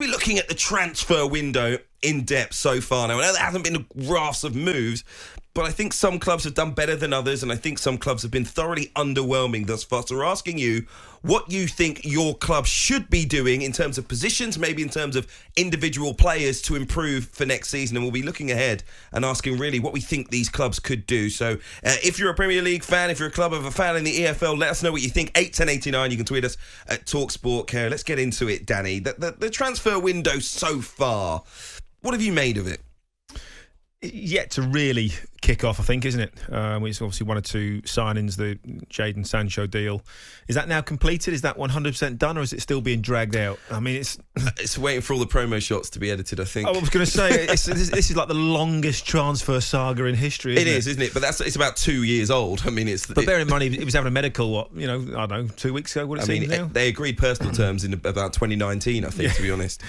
We're looking at the transfer window in depth so far now. I know there hasn't been a raft of moves, but I think some clubs have done better than others, and I think some clubs have been thoroughly underwhelming thus far. So we're asking you what you think your club should be doing in terms of positions, maybe in terms of individual players to improve for next season. And we'll be looking ahead and asking really what we think these clubs could do. So if you're a Premier League fan, if you're a club of a fan in the EFL, let us know what you think. 81089, you can tweet us at talkSPORT Care. Let's get into it, Danny. The transfer window so far, what have you made of it? Yet to really kick off, I think, isn't it? It's obviously one or two signings, the Jadon Sancho deal. Is that now completed? Is that 100% done, or is it still being dragged out? I mean, it's waiting for all the promo shots to be edited, I think. I was going to say, this is like the longest transfer saga in history, isn't it? But it's about 2 years old. I mean, But bear in mind, he was having a medical, I don't know, 2 weeks ago, what it seems now? They agreed personal terms in about 2019, I think, to be honest.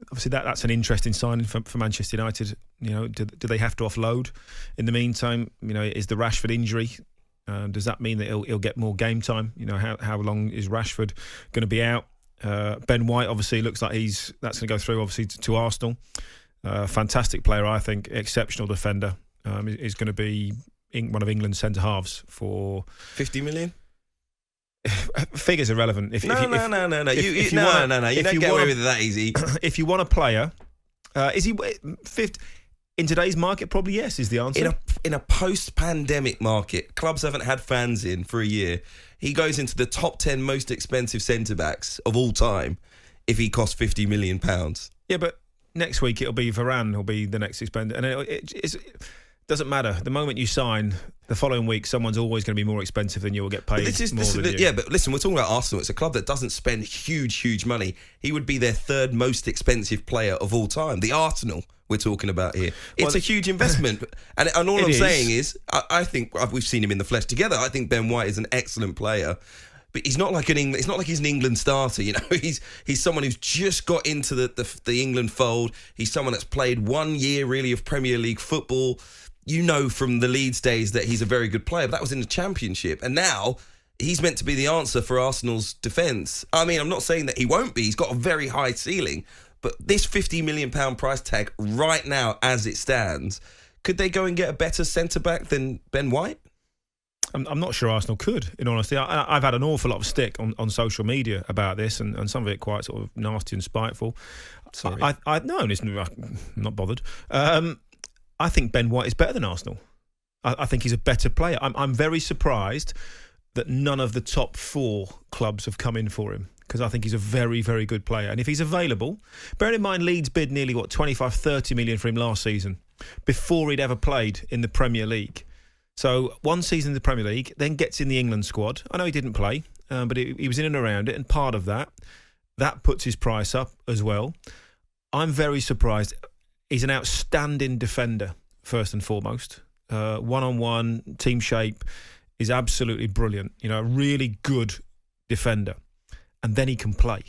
Obviously, that's an interesting signing for Manchester United. Do they have to offload in the meantime? Is the Rashford injury? Does that mean that he'll get more game time? How long is Rashford going to be out? Ben White obviously looks like that's going to go through obviously to Arsenal. Fantastic player, I think, exceptional defender. Is going to be one of England's centre halves for 50 million. Figures are irrelevant. No. You don't get away with it that easy. If you want a player, is he fifth in today's market? Probably yes, is the answer. In a post-pandemic market, clubs haven't had fans in for a year. He goes into the top 10 most expensive centre-backs of all time if he costs £50 million. Yeah, but next week it'll be Varane will be the next expensive, and it doesn't matter. The moment you sign, the following week, someone's always going to be more expensive than you will get paid more than you. Yeah, but listen, we're talking about Arsenal. It's a club that doesn't spend huge money. He would be their third most expensive player of all time. The Arsenal we're talking about here. It's a huge investment. and all I'm saying is, I think we've seen him in the flesh together. I think Ben White is an excellent player. But he's not like it's not like he's an England starter, He's someone who's just got into the England fold. He's someone that's played 1 year really of Premier League football. From the Leeds days that he's a very good player, but that was in the Championship. And now he's meant to be the answer for Arsenal's defence. I mean, I'm not saying that he won't be. He's got a very high ceiling. But this £50 million price tag right now, as it stands, could they go and get a better centre-back than Ben White? I'm not sure Arsenal could, in honesty. I've had an awful lot of stick on social media about this, and some of it quite sort of nasty and spiteful. Sorry. I'm not bothered. I think Ben White is better than Arsenal. I think he's a better player. I'm very surprised that none of the top 4 clubs have come in for him, because I think he's a very, very good player. And if he's available, bearing in mind Leeds bid nearly, 25-30 million for him last season, before he'd ever played in the Premier League. So 1 season in the Premier League, then gets in the England squad. I know he didn't play, but he was in and around it, and part of that puts his price up as well. I'm very surprised. He's an outstanding defender, first and foremost. One-on-one, team shape is absolutely brilliant. A really good defender. And then he can play.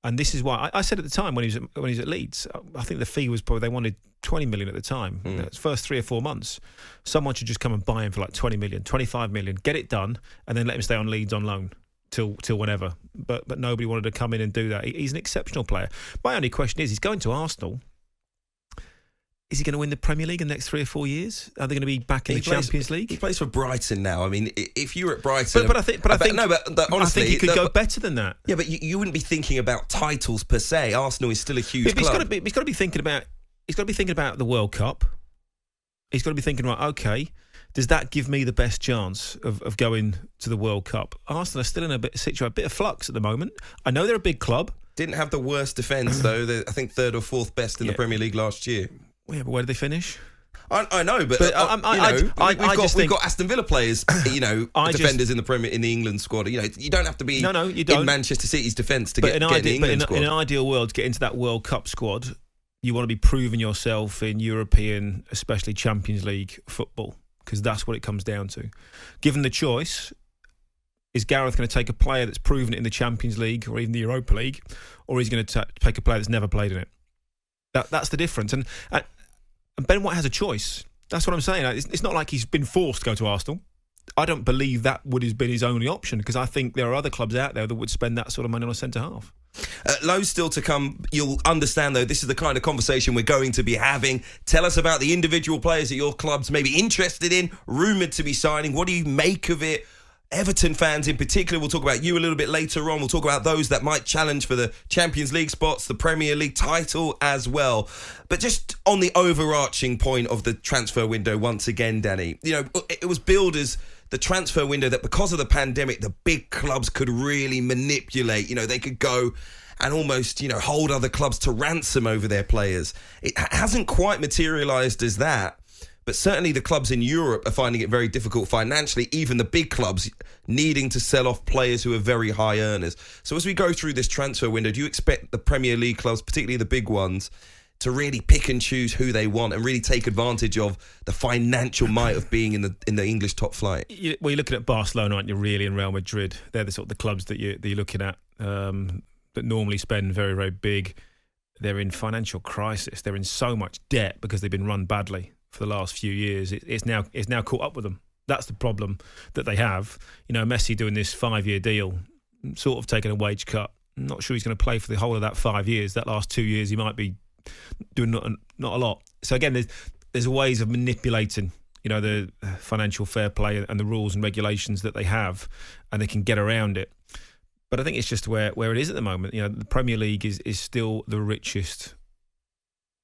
And this is why I said at the time when he was at Leeds, I think the fee was probably, they wanted 20 million at the time. First 3 or 4 months. Someone should just come and buy him for like 20 million, 25 million, get it done, and then let him stay on Leeds on loan till whenever. But nobody wanted to come in and do that. He's an exceptional player. My only question is, he's going to Arsenal. Is he going to win the Premier League in the next 3 or 4 years? Are they going to be back in the Champions League? He plays for Brighton now. I mean, if you were at Brighton... But I think honestly... I think he could go better than that. Yeah, but you wouldn't be thinking about titles per se. Arsenal is still a huge club. He's got to be thinking about the World Cup. He's got to be thinking, right, okay, does that give me the best chance of going to the World Cup? Arsenal are still in a bit of flux at the moment. I know they're a big club. Didn't have the worst defence, though. They're, I think, 3rd or 4th best in the Premier League last year. Yeah, but where did they finish? I know, but we've got Aston Villa players, defenders in the England squad. You don't have to be in Manchester City's defence to get in the England squad. In an ideal world, to get into that World Cup squad, you want to be proving yourself in European, especially Champions League football, because that's what it comes down to. Given the choice, is Gareth going to take a player that's proven it in the Champions League or even the Europa League, or is he going to take a player that's never played in it? That's the difference. And Ben White has a choice. That's what I'm saying. It's not like he's been forced to go to Arsenal. I don't believe that would have been his only option, because I think there are other clubs out there that would spend that sort of money on a centre-half. Loads still to come. You'll understand, though, this is the kind of conversation we're going to be having. Tell us about the individual players that your club's maybe interested in, rumoured to be signing. What do you make of it? Everton fans in particular, we'll talk about you a little bit later on. We'll talk about those that might challenge for the Champions League spots, the Premier League title as well. But just on the overarching point of the transfer window once again, Danny, it was billed as the transfer window that because of the pandemic, the big clubs could really manipulate. They could go and almost, hold other clubs to ransom over their players. It hasn't quite materialised as that. But certainly the clubs in Europe are finding it very difficult financially, even the big clubs needing to sell off players who are very high earners. So as we go through this transfer window, do you expect the Premier League clubs, particularly the big ones, to really pick and choose who they want and really take advantage of the financial might of being in the English top flight? Well, you're looking at Barcelona, aren't you, really, and Real Madrid. They're the sort of the clubs that you're looking at that normally spend very, very big. They're in financial crisis. They're in so much debt because they've been run badly for the last few years. It's now caught up with them. That's the problem that they have. Messi doing this 5-year deal, sort of taking a wage cut. I'm not sure he's going to play for the whole of that 5 years. That last 2 years, he might be doing not a lot. So again, there's ways of manipulating, the financial fair play and the rules and regulations that they have, and they can get around it. But I think it's just where it is at the moment. The Premier League is still the richest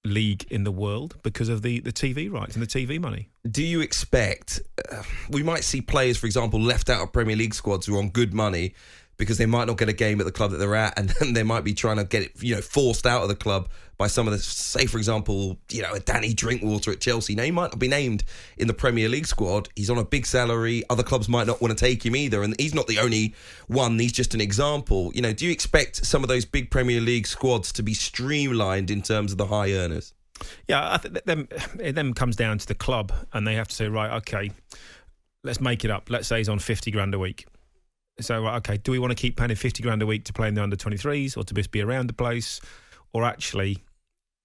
league in the world because of the TV rights and the TV money. Do you expect we might see players, for example, left out of Premier League squads who are on good money because they might not get a game at the club that they're at, and then they might be trying to get it, forced out of the club by some of the, say, for example, a Danny Drinkwater at Chelsea. Now, he might not be named in the Premier League squad. He's on a big salary. Other clubs might not want to take him either, and he's not the only one. He's just an example. Do you expect some of those big Premier League squads to be streamlined in terms of the high earners? Yeah, I think it then comes down to the club, and they have to say, right, okay, let's make it up. Let's say he's on 50 grand a week. So, okay, do we want to keep paying 50 grand a week to play in the under-23s or to just be around the place? Or actually,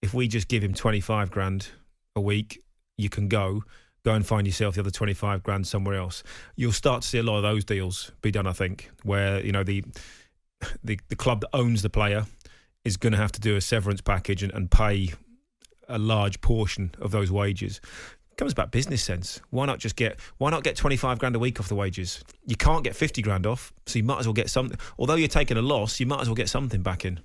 if we just give him 25 grand a week, you can go and find yourself the other 25 grand somewhere else. You'll start to see a lot of those deals be done, I think, where, the club that owns the player is going to have to do a severance package and pay a large portion of those wages. Comes about business sense. Why not get 25 grand a week off the wages? You can't get 50 grand off, so you might as well get something. Although you're taking a loss, you might as well get something back in.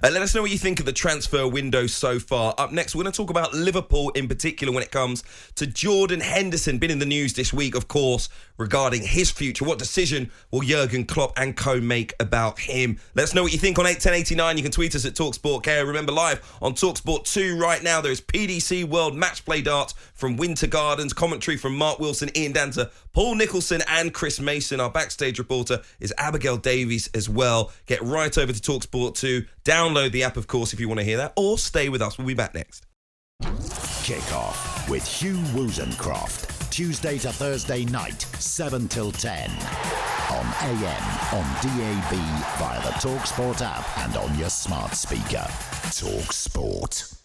Let us know what you think of the transfer window so far. Up next, we're going to talk about Liverpool in particular when it comes to Jordan Henderson. Been in the news this week, of course, regarding his future. What decision will Jurgen Klopp and co make about him? Let us know what you think on 81089. You can tweet us at talkSPORT. Remember, live on talkSPORT 2 right now, there is PDC World Match Play Darts from Winter Gardens. Commentary from Mark Wilson, Ian Danter, Paul Nicholson and Chris Mason. Our backstage reporter is Abigail Davies as well. Get right over to talkSPORT 2. Download the app, of course, if you want to hear that, or stay with us. We'll be back next. Kick Off with Hugh Wozencroft. Tuesday to Thursday night, 7 till 10. On AM, on DAB, via the talkSPORT app and on your smart speaker. talkSPORT.